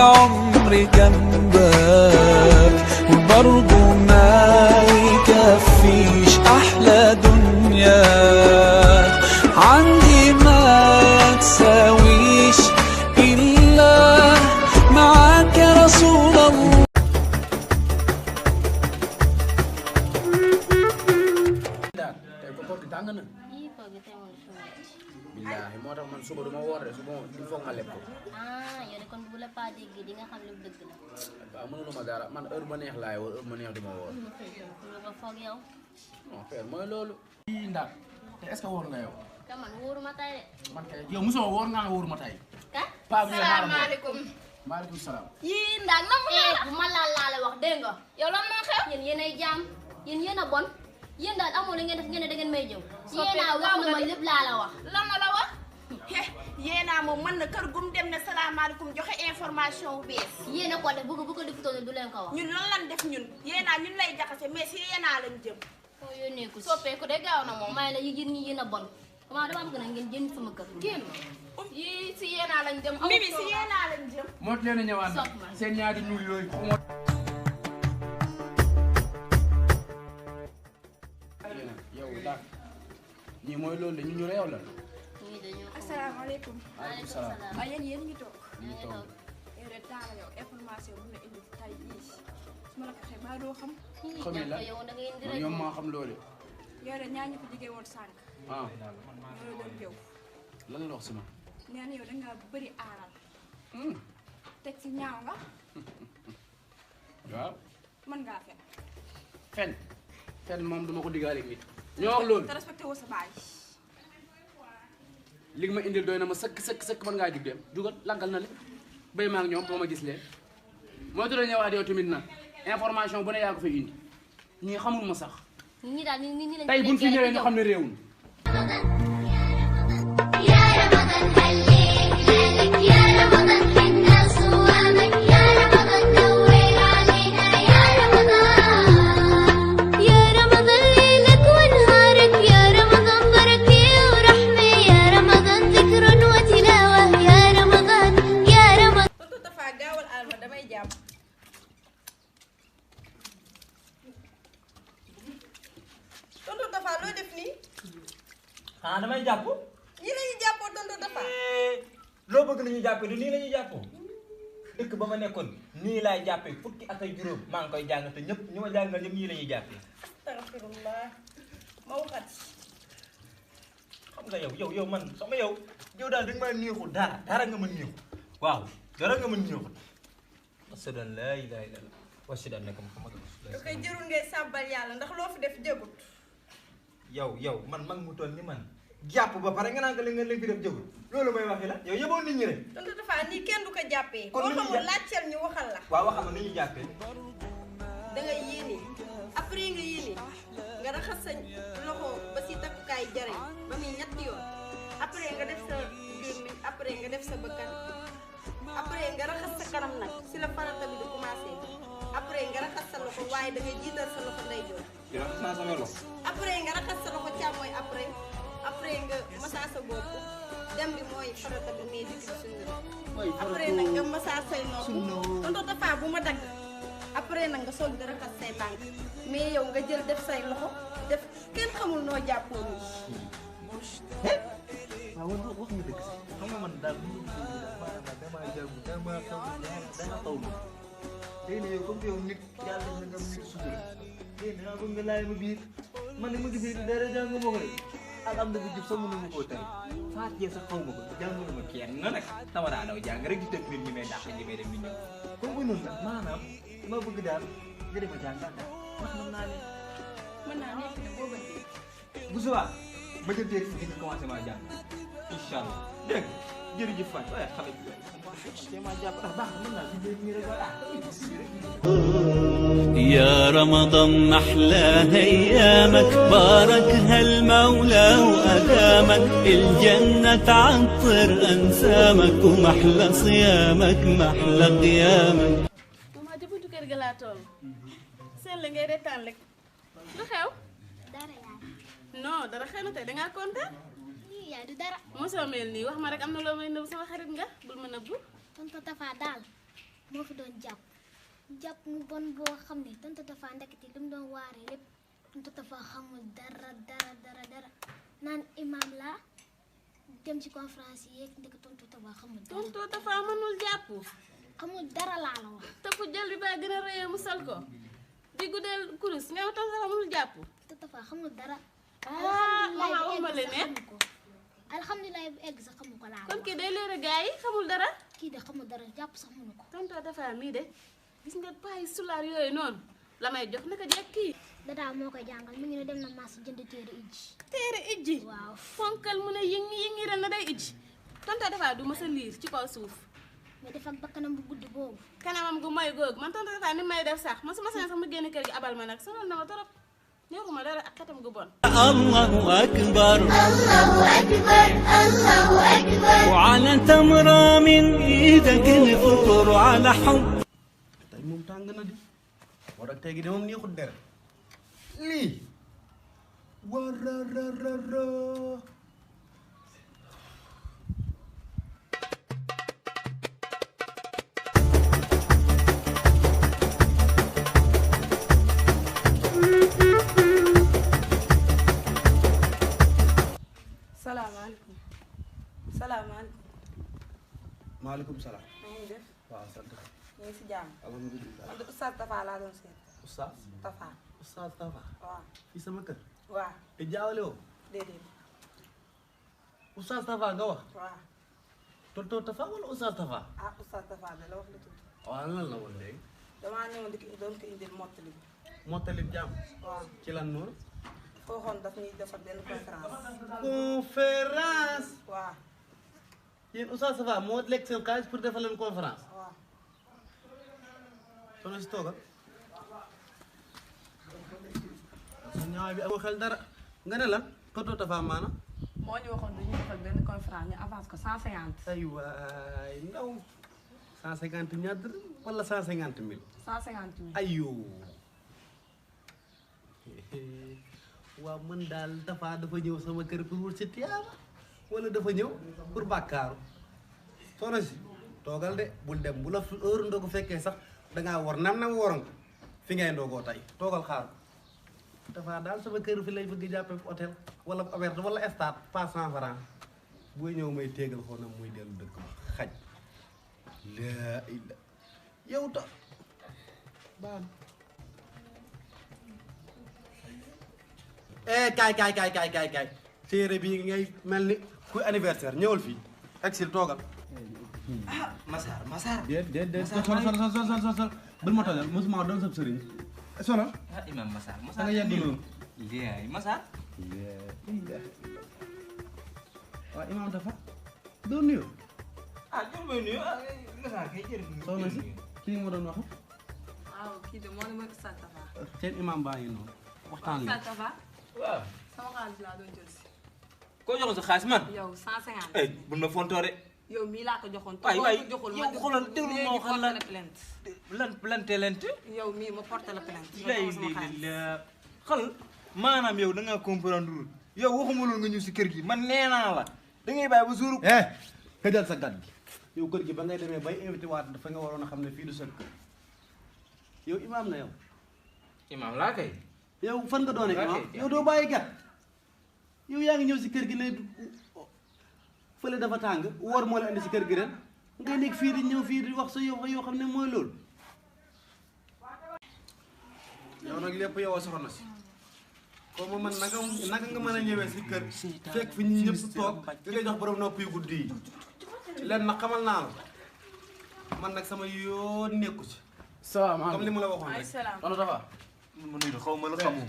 العمر جنبك وبرضه ما يكفيش أحلى دنيا عندي ما تساويش إلا معاك يا رسول الله. billahi moo tax man suba duma woor de suba il faut nga lekk ko. ah yow de kon bu la pas déggee di nga xam ne dëgg la. waaw mënuluma dara man heure ma neex laay woor heure ma neex duma woor. lu nga foog yow. non père mooy loolu. ii ndax te est-ce que wóor nga yow. te man wóoruma tay de. man kay yow mosoo wóor nga ne wóoruma tay. ka salaamaaleykum. maaleykum salaam. yii ndax nam bu ma laal wax dégg nga. yow lan moo xew. yéen yéenay jaam yéen a bon yéen daal amoo la ngeen def ngeen ne da ngeen may jëw. Soppee yéen a wax na ma lépp laa la wax. lan la wax. yéenaa moom mën na kër gum dem ne salaamaaleykum joxe information bu bees. yéen a ko def bu ko defutoon du leen ko wax. ñun lan lan def ñun yéenaa ñun lay jaxase mais si yéenaa lañ jëm. soo yónnee ko si soppeeku de gaaw na moom. may la yéen ñi yéen a bon comment dama bëgg na ngeen jënd sama kër. génn yii si yéenaa lañ jëm. mimi si yéenaa lañ jëm. moo leen a ñëwaat nag seen ñaari nuyu yooyu. yow daal ñii mooy loolu de ñu ñu réew la. ñii dañoo asalaamaaleykum. maaleykum salaam. waaye yéen ngi toog. ñu toog yow de taala yow information bu la indi tay jii su ma la ko waxee ba doo xam. xamee la yow da ngay indi man rek ñoom maa xam loolu. yow de ñaa ñu ko jigee woon sànq. ah ñoo doon jëw. lan la wax si ma. nee na yow da ngaa bëri aaral. teg ci ñaaw nga. waaw mën ngaa fen. fen moom duma ko diggaale nit. ñoo wax loolu te respecté woo sa baay. li nga ma indil doy na ma sëkk mën ngaa jug dem jugal laggal na le béy ma ak ñoom boo ma gis leen moo tudd ñëwaat yow tamit nag information bu ne yaa ko fay indi ñii xamul ma sax ñi daal ni lañ tey buñ fi ñëwee ñu xam ne réewum ah damay jàpp. ñi la ñuy jàppoo tontu dafa. loo bëgg la ñuy jàppee du nii la ñuy jàppoo dëkk ba ma nekkoon nii laay jàppee fukki at ak juróom maa ngi koy jàng te ñëpp ñu ma jàngal ñëpp nii la ñuy jàppee. astaghfirullah ma waxat. xam nga yow man sama yow daal da nga ma neexul dara nga ma neexul waaw dara nga ma neexul. ashhadu an laa ilaaha illallaah wa ashhadu annaka muhammadan rasuulullaah. da koy jërul ngay sàbbal yàlla ndax loo fi def jëgut. yow man mag mu toll ni man jàpp ba pare nga naan ko li nga fi def jëgul loolu may waxi la yow yëboon nit ñi rek. tontu dafa nii kenn du ko jàppee. kon boo xamul laajteel ñu waxal la. waaw waxal ma ni ñuy jàppee. da ngay yéene après nga yéene nga raxas sa loxo ba si takkukaay jare ba muy ñetti yoon après nga def sa gémmiñ après nga def sa bëkkan après nga raxas sa kanam nag si la farata bi di commencé après nga raxas sa loxo waaye da ngay jiital sa loxo ndeyjoor. yow raxas naa sama loxo. après nga raxas sa loxo càmmooñ après nga massa sa bopp dem bi mooy farata bi mais dikk sunna après nag nga massa say nopp tonton Tafa bu ma dagg après nag nga soog di raxas say tànk mais yow nga jël def say loxo def kenn xamul noo jàppoo nii. waaw wax nga dëgg sax xam nga man daal bu ñu damaa jàng damaa taw léegi nag yow comme yow nit yàlla na nga nit sutura léegi nag bëgg nga laaj ma biir man ne ma gisee dara jàng ma ko rek alhamdulilah bu jub sax mënu ma koo tey Faatiha sax xaw ma ko jàngalu ma kenn nag sama daa daw jàng rek di tëb nit ñi may dàq ñi may dem nit ñi comme que noonu nag maanaam ma bëgg daal nga dem a jàngal daal ndax mën naa nekk ne boo bëggee. bu subaa ma jël téere fi nga commencé maa jàng incha allah dégg nga jërëjëf Fatou waaye xale bi ma jàpp ndax baax na mën naa liggéey nii rek waaye يا رمضان محلى أيامك باركها المولى وأدامك الجنة تعطر أنسامك ومحلى صيامك محلى قيامك. maman jëfandu kër ga laa toll. seen la ngay retaan rek lu xew. dara yaay. non dara xew na tey da ngaa kontaan. yaay du dara. mosoo mel nii wax ma rek am na loo may nëbb sama xarit nga bul ma nëbbu. tonton Tafa daal moo fi doon jàpp mu bon boo xam ne tonton Tafa ndekete li mu doon waaree lépp tonton Tafa xamul dara naan imam la dem ci conférence yi yeeg ndek tonton Tafa xamul dara. tonton Tafa mënul jàpp. xamul dara laa la wax. te fu jël bi ba gën a rëyee mu sol ko di guddeel kurus nga tonton Tafa mënul jàpp. tonton Tafa xamul dara. alhamdulilah bu egg sax xamu ko laa kon kii day leer a gars yi xamul dara. kii de xamul dara jàpp sax mënu ko. tonton Tafa mii de gis nga payi sulaar yooyu noonu la may jox naka jekk kii. dadaa moo koy jàngal mu ngi ne dem na marché jënd téere ijji. téere ijji. waaw fonkal mu ne yëngi ren na day ijji. tonton Tafa du mës a liir ci kaw suuf. mais def ak bakkanam bu guddi boobu. kanamam gu mooy googu man tonton Tafa ni may def sax man su ma sañ sax mu génn kër gi abal ma nag sonal na ma torop neexuma dara ak xetam gu bon. الله أكبر الله أكبر الله أكبر وعلى تمرة من إيدك الفطر على حب. tey moom tàng na di war ak tey gi de moom neexut dara lii warararara salaamaaleykum. salaamaaleykum. maaleykum salaam. maa ngi def. waaw sant. ñu ngi si jàmm. alhamdulilah. man de Oustaz Tafa laa doon seet. Oustaz Tafa. Oustaz Tafa waaw. fii sama kër waaw. te jaawale woo déedéet. Oustaz Tafa nga wax waaw. tonton Tafa wala Oustaz Tafa ah Oustaz Tafa de la wax la tudd. waaw lan la woon léegi damaa ñëwoon di ko doon ko indil mottali bi. mottali jàmm waaw. ci lan noonu foo xoon daf ñuy defar benn conférence. conférence waaw. yéen Oustaz Tafa moo lekk seen xaalis pour defal leen conférence waaw. sono si toogal sa ñaaw bi amoo xel dara nga ne lan tonton Tafa maanaam moo ñu waxoon dañuy defar benn conférence ñu avance ko 150. ay waay ndaw 150 ñaar dërëm wala 150 mille 150 000. ayoo waaw man daal Tafa dafa ñëw sama kër pour wut si tiyaaba wala dafa ñëw pour bàkkaaru soxna si toogal de bul dem bu la heure ndogu fekkee sax dangaa war nam waroon ko fi ngay ndogoo tey toogal xaar Tafa daal sama kër fi lay bëgg jàppe hôtel wala auberge wala stade pas 100 francs booy ñëw may téegal xoonam muy dellu dëkk ba xaj laa illa yow ta baan kaay téere bi ngay mel ni kuy anniversaire ñëwal fii exil toogal Massar. déet sol bul ma tojal mosuma doon sab sëriñ solal Ah Imam Massar. da nga yegg noonu Liay Massar. waaw imam Tafa doo nuyu Ah jom may nuyu Massar kay jërëjëf. soxna si kii ma doon wax waaw kii de moo ne mooy Oustaz Tafa. seen imam baa ngi noonu waxtaan li Oustaz Tafa Waaw. sama xaalis laa doon jël si. Koo joxoon sa xaalis man. yow 150. Eh bul ma fontoore. yow mii laa ko joxoon. waay waay joxul yow xoolal déglu ma waxal la la plainte. lan plante. yow mii ma porté la plainte. lay la xal maanaam yow da ngaa comprendre yow waxuma loolu nga ñëw si kër gi man nee naa la da ngay bàyyi ba suuru. këjal sa gat gi yow kër gi ba ngay demee bay invité waat dafa nga waroon a xam ne fii du sa kër yow imam nga yow Imam laa kay. yow fan nga doone imam ok. yow doo bàyyi gat yow yaa ngi ñëw si kër gi ne fële dafa tàng woor moo la indi si kër gi ren ngay nekk fii di ñëw fii di wax sa yoo xam ne mooy loolu yow nag lépp yow a soxna si comme man naka nga mën a ñëwee si kër fekk fi ñu ñëpp toog nga ngay jox borom nopp yu guddi yi leen nag xamal naa la man nag sama yoon nekku ci salaamaaleykum comme li ma la waxoon ay rek salaam. tonton Tafa ma nuyu xaw ma la xamu.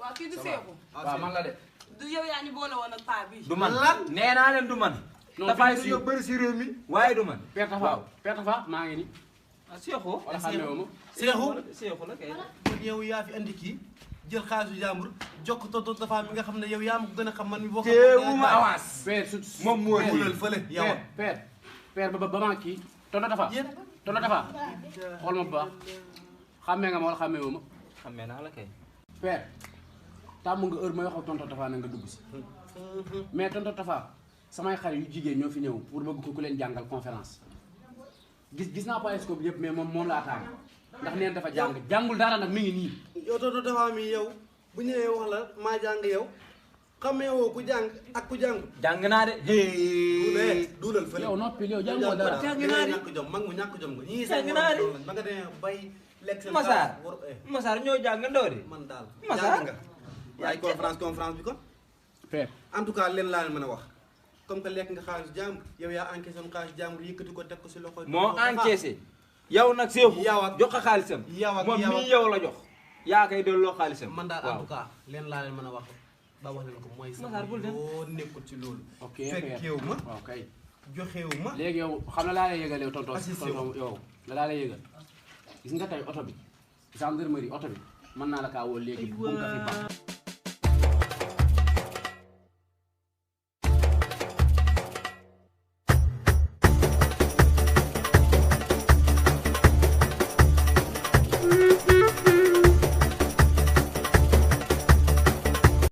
waaw kii du seexu. waaw man la de du yow yaa ñu boole woon ak paa bi. du man lan? nee naa leen du man. non Tafaay fii si yow bëri si réew mi waaye du man. Père Tafa Père Tafa maa ngi nii ah Seexu. wala xàmme woo ma Seexu Seexu la kay. kon yow yaa fi andi kii jël xaalisu jàmbur jokk tonton Tafa mi nga xam ne yow yaa ma ko gën a xam man mi boo xam teewuma avance. Père su moom moo mu di lal fële yow Père ba maa kii tonton Tafa yéen tonton Tafa xool ma bu baax xàmmee nga ma wala xàmmee woo ma xamee naa la kay. Père tàmm nga heure may wax ak tonton Tafa na nga dugg si mais tonton Tafa samay xarit yu jigéen ñoo fi ñëw pour bëgg ko ku leen jàngal conférence gis naa périscope yëpp mais moom laa tàng ndax neen dafa jàngul dara nag mi ngi nii. yow tonton Tafa mi yow bu ñëwee wax la maa jàng yow xamee woo ku jàng ak ku jàng. jàng naa de. duulal fële. yow noppi yow jàngoo dara. jàng naa de ñàkk jom mag mu ñàkk jom nga. ñii sax naa de ba nga demee bay lekk seen Massar ñoo jàng ndoo de. man daal Massar jàng nga. yaay conférence bi kon. père en tout cas leen laa leen mën a wax comme que lekk nga xaalis jàmbur yow yaa encaissé woon xaalis jàmbur yëkkati ko teg ko si loxo. moo encaissé. yow nag Seexu jox ko xaalisam. moom mii yow la jox. yaa koy delloo xaalisam. man daal en tout cas leen laa leen mën a wax ba wax leen ko mooy. Massar bul dem boo nekkul ci loolu. ok fekkeewu ma waaw kay. joxewu ma. léegi yow xam na laa lay yëgal yow tonton yow la laa lay yëgal gis nga tey oto bi gendarmerie oto bi mën naa la kaa woo léegi bu nga fi baax.